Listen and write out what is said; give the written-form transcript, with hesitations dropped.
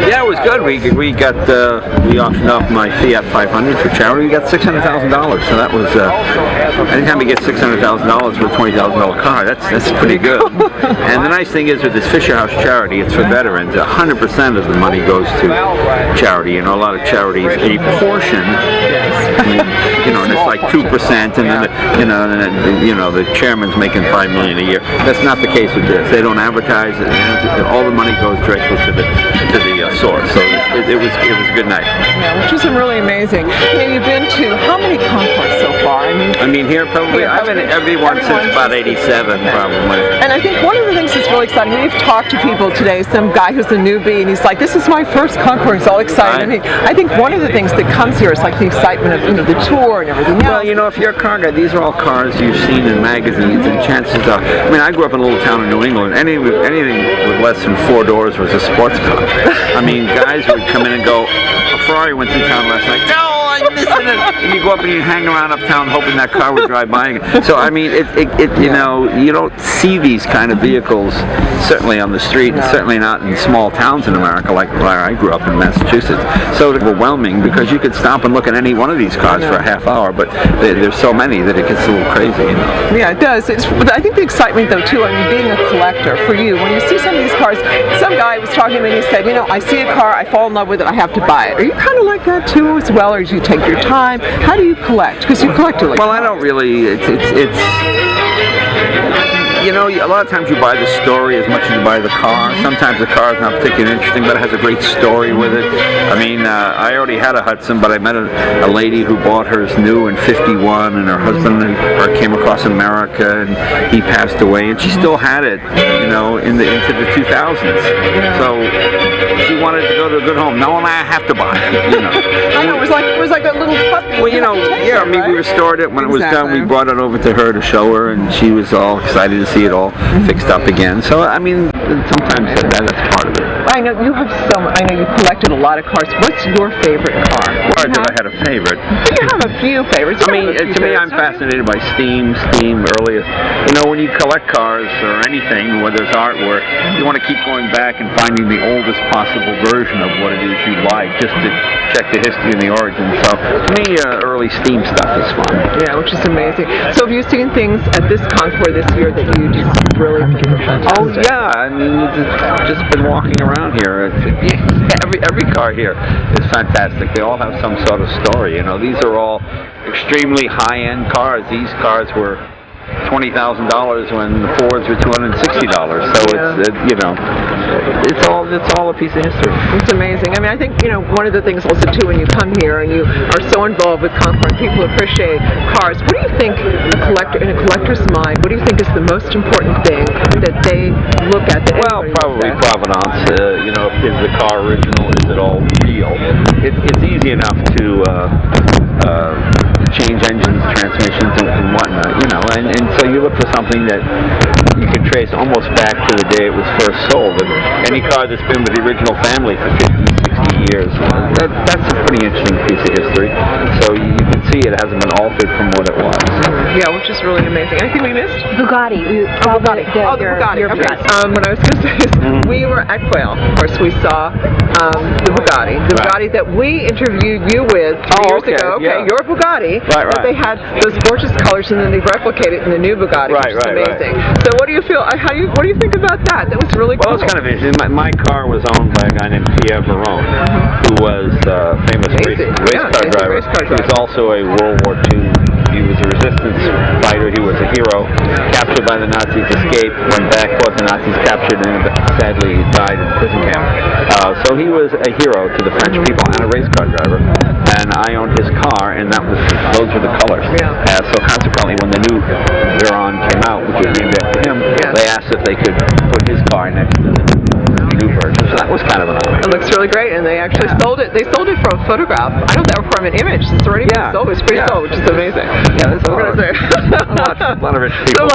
Yeah, it was good. We auctioned off my Fiat 500 for charity. We got $600,000. So that was anytime you get $600,000 for a $20,000 car, that's pretty good. And the nice thing is with this Fisher House charity, it's for veterans. 100% of the money goes to charity. You know, a lot of charities, a portion, you know, and it's like 2%, and then the chairman's making $5 million a year. That's not the case with this. They don't advertise it. All the money goes directly to the source. So it was a good night. Yeah, which is really amazing. You've been to how many concours so far? I mean here probably I've been at every one since about '87 probably. And I think one of the things that's really exciting, we've talked to people today, some guy who's a newbie, and he's like, "This is my first concours." He's all excited. Right. I think one of the things that comes here is like the excitement of the tour and everything else. Well, you know, if you're a car guy, these are all cars you've seen in magazines, and chances are, I mean, I grew up in a little town in New England. Anything with less than 4 doors was a sports car. I mean, guys would come in and go, "A Ferrari went through town last night." No, I'm missing it. And you go up and you hang around uptown hoping that car would drive by again. So I mean, you know, you don't see these kind of vehicles certainly on the street, and certainly not in small towns in America like where I grew up in Massachusetts. So it's overwhelming because you could stop and look at any one of these cars for a half hour, but there's so many that it gets a little crazy. You know? Yeah, it does. But I think the excitement though too, I mean, being a collector for you, when you see some of these cars, some guy was talking to me and he said, you know, I see a car, I fall in love with it, I have to buy it. Are you kind of like that too as well, or do you take your time? How do you collect? Because you collect it like well, I don't really. It's you know, a lot of times you buy the story as much as you buy the car. Sometimes the car is not particularly interesting, but it has a great story with it. I mean, I already had a Hudson, but I met a lady who bought hers new in '51, and her husband and her came across America, and he passed away, and she still had it, you know, into the 2000s. So she wanted to go to a good home. Now I have to buy it, you know. I know, it was like a little puppy. Well, you know, yeah, I mean, we restored it when it was done. We brought it over to her to show her, and she was all excited to see it all fixed up again. So, I mean, sometimes that's part of it. I know you have I know you collected a lot of cars. What's your favorite car? Hard that I had a favorite. You have a few favorites. I mean, to me, I'm fascinated by steam earlier. You know, when you collect cars or anything, whether it's artwork, you want to keep going back and finding the oldest possible version of what it is you like, just to check the history and the origin. So, to me, early steam stuff is fun. Yeah, which is amazing. So, have you seen things at this Concours this year that you just really think are fantastic? Oh yeah, I mean, just been walking around here. Every car here is fantastic. They all have some sort of story. You know, these are all extremely high-end cars. These cars were $20,000 when the Fords were $260. So it's you know, it's all a piece of history. It's amazing. I mean, I think, you know, one of the things also too when you come here and you are so involved with Concours, people appreciate cars. What do you think in a collector's mind? What do you think is the most important thing that they look at? Well, probably provenance. You know, is the car original? Is it all real? It's easy enough to change engines, transmissions, and whatnot. You know, and so you look for something that you can trace almost back to the day it was first sold. And any car that's been with the original family for 50, 60 years, that's a pretty interesting piece of history. So you can see it hasn't been altered from what it was. Yeah, which is really amazing. Anything we missed? Bugatti. Bugatti. The Bugatti. Your Okay. What I was going to say is we were at Quail. Of course, we saw the Bugatti. The Bugatti that we interviewed you with 3 years ago. Okay, your Bugatti. Right. But they had those gorgeous colors, and then they replicated it in the new Bugatti, which is amazing. So what do you feel? What do you think about that? That was really cool. Well, it's kind of interesting. My car was owned by a guy named Pierre Veron, who was a famous race car driver. He was also a World War II. He was a resistance fighter. He was a hero. Captured by the Nazis, escaped, went back, fought the Nazis, captured, and sadly died in a prison camp. So he was a hero to the French people and a race car driver. And I owned his car, and those were the colors. So consequently, when the new Veron came out, which was named after him, they asked if they could put his car next to the new version. So that was kind of an honor. It looks really great, and they actually sold it. They sold it from a photograph. I don't know, from an image. It's already been sold. It's pretty sold, which is amazing. Yeah, there's a lot of rich people.